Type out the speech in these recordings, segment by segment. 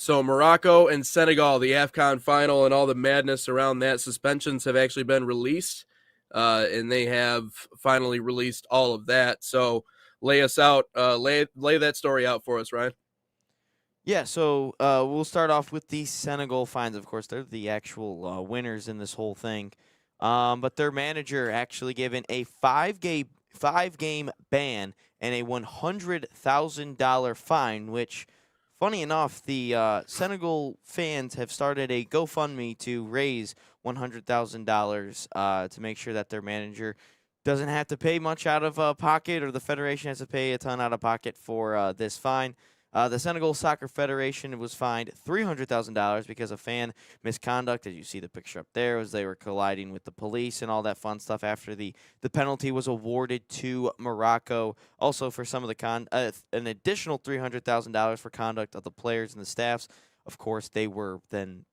So Morocco and Senegal, the AFCON final and all the madness around that, suspensions have actually been released, and they have finally released all of that. So lay us out, lay that story out for us, Ryan. Yeah, so we'll start off with the Senegal fines. Of course, they're the actual winners in this whole thing. But their manager actually given a five game ban and a $100,000 fine. Which, funny enough, the Senegal fans have started a GoFundMe to raise $100,000 to make sure that their manager doesn't have to pay much out of pocket, or the federation has to pay a ton out of pocket for this fine. The Senegal Soccer Federation was fined $300,000 because of fan misconduct. As you see the picture up there, as they were colliding with the police and all that fun stuff after the penalty was awarded to Morocco. Also, for some of the an additional $300,000 for conduct of the players and the staffs. Of course, they were then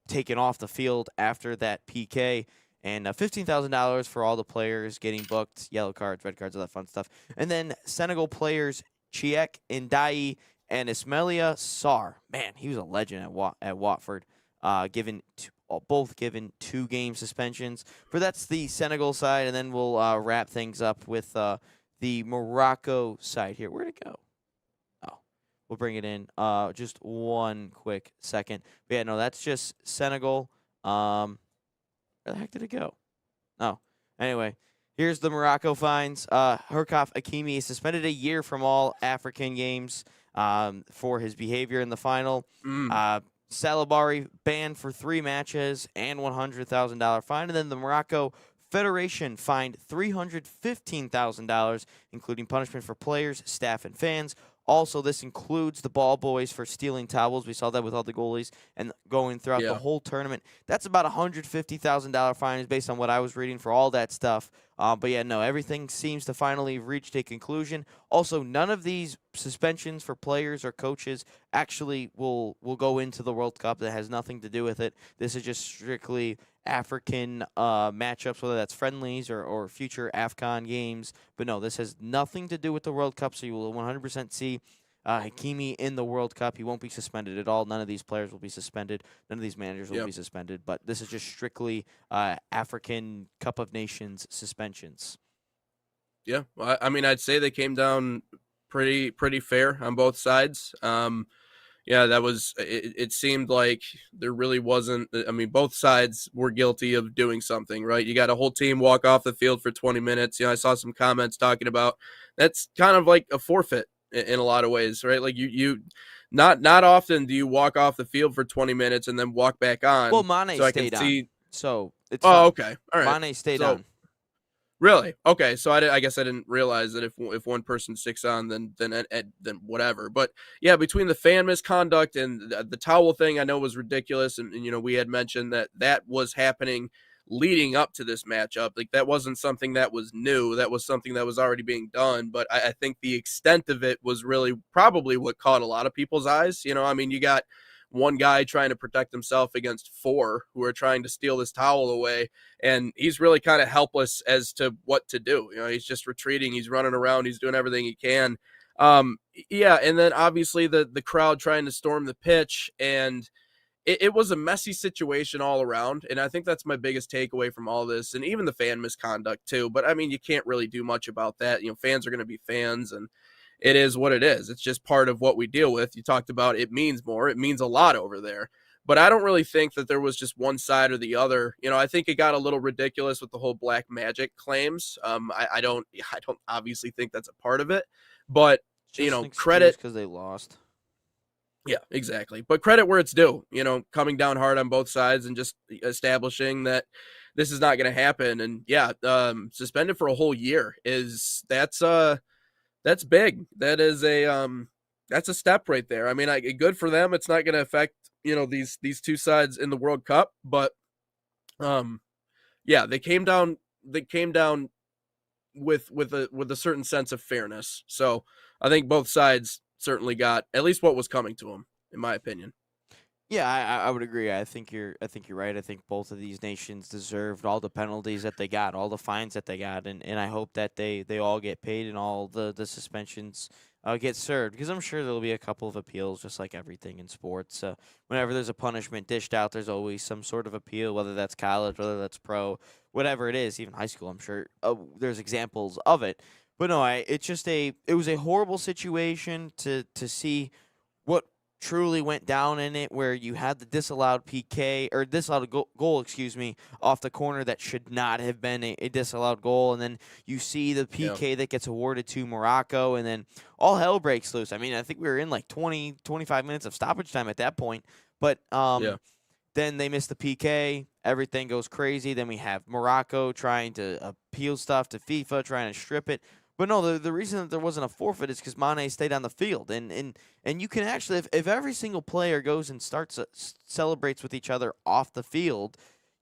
taken off the field after that PK. And $15,000 for all the players getting booked, yellow cards, red cards, all that fun stuff. And then Senegal players Chiek Ndai and Ismailia Sarr. Man, he was a legend at Watford. Both given 2-game suspensions. But that's the Senegal side, and then we'll wrap things up with the Morocco side here. Where'd it go? Oh, we'll bring it in. Just one quick second. But yeah, no, that's just Senegal. Where the heck did it go? Oh, anyway. Here's the Morocco fines. Herkaf Hakimi is suspended a year from all African games for his behavior in the final. Mm. Salabari banned for 3 matches and $100,000 fine. And then the Morocco Federation fined $315,000, including punishment for players, staff, and fans. Also, this includes the ball boys for stealing towels. We saw that with all the goalies and going throughout the Yeah. whole tournament. That's about $150,000 fine, is based on what I was reading for all that stuff. But yeah, no, everything seems to finally have reached a conclusion. Also, none of these suspensions for players or coaches actually will go into the World Cup. That has nothing to do with it. This is just strictly African matchups, whether that's friendlies or future AFCON games. But no, this has nothing to do with the World Cup, so you will 100% see Hakimi in the World Cup. He won't be suspended at all. None of these players will be suspended. None of these managers will Yep. be suspended. But this is just strictly African Cup of Nations suspensions. Yeah. I mean, I'd say they came down pretty fair on both sides. Yeah, that was it seemed like there really wasn't. I mean, both sides were guilty of doing something, right? You got a whole team walk off the field for 20 minutes. I saw some comments talking about that's kind of like a forfeit in a lot of ways, right? Like you not often do you walk off the field for 20 minutes and then walk back Well, on. Mane So I can stayed on, see. so it's Oh, fine. okay, all right. Mane stayed So on. really? Okay, so I guess I didn't realize that if one person sticks on, then whatever. But yeah, between the fan misconduct and the towel thing, I know was ridiculous, and we had mentioned that was happening leading up to this matchup. Like that wasn't something that was new. That was something that was already being done. But I think the extent of it was really probably what caught a lot of people's eyes. I mean, you got one guy trying to protect himself against 4 who are trying to steal this towel away, and he's really kind of helpless as to what to do. He's just retreating, he's running around, he's doing everything he can. Yeah, and then obviously the crowd trying to storm the pitch, and it was a messy situation all around, and I think that's my biggest takeaway from all this, and even the fan misconduct too. But I mean, you can't really do much about that. Fans are going to be fans, and it is what it is. It's just part of what we deal with. You talked about it means more. It means a lot over there. But I don't really think that there was just one side or the other. I think it got a little ridiculous with the whole black magic claims. I don't obviously think that's a part of it, but Just an excuse credit. because they lost. Yeah, exactly. But credit where it's due. Coming down hard on both sides and just establishing that this is not going to happen. And yeah, suspended for a whole year that's big. That's a step right there. I mean, good for them. It's not going to affect these two sides in the World Cup, but yeah, they came down. They came down with a certain sense of fairness. So I think both sides certainly got at least what was coming to them, in my opinion. Yeah, I would agree. I think you're right. I think both of these nations deserved all the penalties that they got, all the fines that they got, and I hope that they all get paid and all the suspensions get served, because I'm sure there'll be a couple of appeals, just like everything in sports. Whenever there's a punishment dished out, there's always some sort of appeal, whether that's college, whether that's pro, whatever it is, even high school. I'm sure there's examples of it. But no, it was a horrible situation to see what truly went down in it, where you had the disallowed PK or disallowed goal, excuse me, off the corner that should not have been a disallowed goal, and then you see the Yeah, PK that gets awarded to Morocco, and then all hell breaks loose. I mean, I think we were in like 20, 25 minutes of stoppage time at that point, but yeah, then they miss the PK. Everything goes crazy. Then we have Morocco trying to appeal stuff to FIFA, trying to strip it. But no, the reason that there wasn't a forfeit is because Mane stayed on the field, and you can actually, if every single player goes and starts celebrates with each other off the field,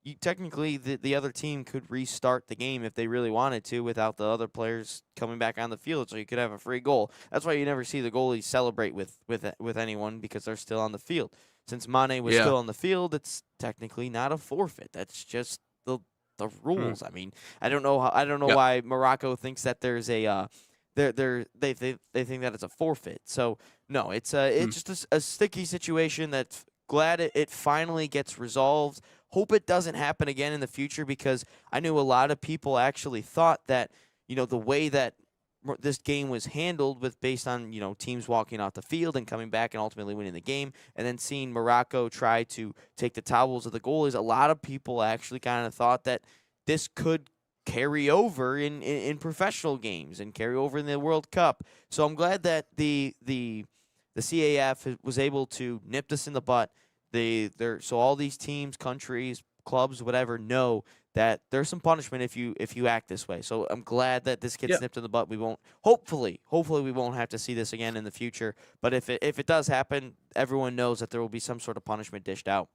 you technically the other team could restart the game if they really wanted to without the other players coming back on the field, so you could have a free goal. That's why you never see the goalies celebrate with anyone, because they're still on the field. Since Mane was yeah. still on the field, it's technically not a forfeit. That's just the Hmm. rules. I mean, I don't know Yep. why Morocco thinks that there's a they think that it's a forfeit. So no, Hmm. it's just a sticky situation. That's glad it finally gets resolved. Hope it doesn't happen again in the future, because I knew a lot of people actually thought that, the way that this game was handled, with based on teams walking off the field and coming back and ultimately winning the game, and then seeing Morocco try to take the towels of the goalies, a lot of people actually kind of thought that this could carry over in professional games and carry over in the World Cup. So I'm glad that the CAF was able to nip this in the butt. So all these teams, countries, clubs, whatever, know that there's some punishment if you act this way. So I'm glad that this gets Yeah. nipped in the butt. We won't hopefully we won't have to see this again in the future. But if it does happen, everyone knows that there will be some sort of punishment dished out.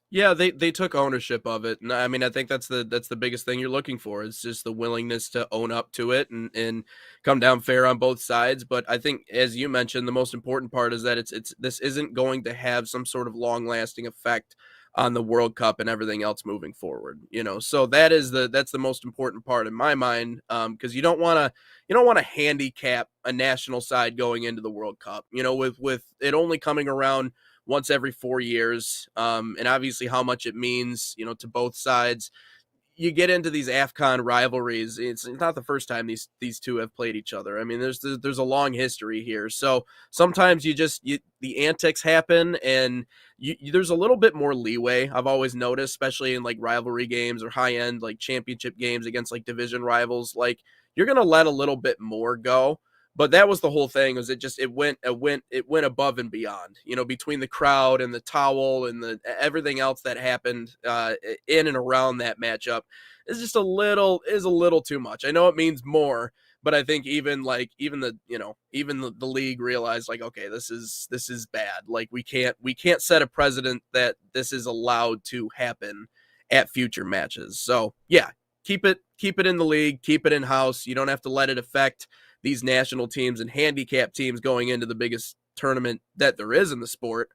Yeah, they took ownership of it, and I mean, I think that's the biggest thing you're looking for, is just the willingness to own up to it and come down fair on both sides. But I think, as you mentioned, the most important part is that it's this isn't going to have some sort of long lasting effect on the World Cup and everything else moving forward. So that's the most important part in my mind, because you don't want to handicap a national side going into the World Cup. With it only coming around once every 4 years, and obviously how much it means, to both sides. You get into these AFCON rivalries. It's not the first time these two have played each other. I mean, there's a long history here. So sometimes the antics happen, and there's a little bit more leeway. I've always noticed, especially in like rivalry games or high end like championship games against like division rivals. Like, you're gonna let a little bit more go. But that was the whole thing. Was it went above and beyond. Between the crowd and the towel and the everything else that happened in and around that matchup is a little too much. I know it means more, but I think even the league realized, like, okay, this is bad. Like, we can't set a precedent that this is allowed to happen at future matches. So yeah, keep it in the league, keep it in house. You don't have to let it affect these national teams and handicap teams going into the biggest tournament that there is in the sport.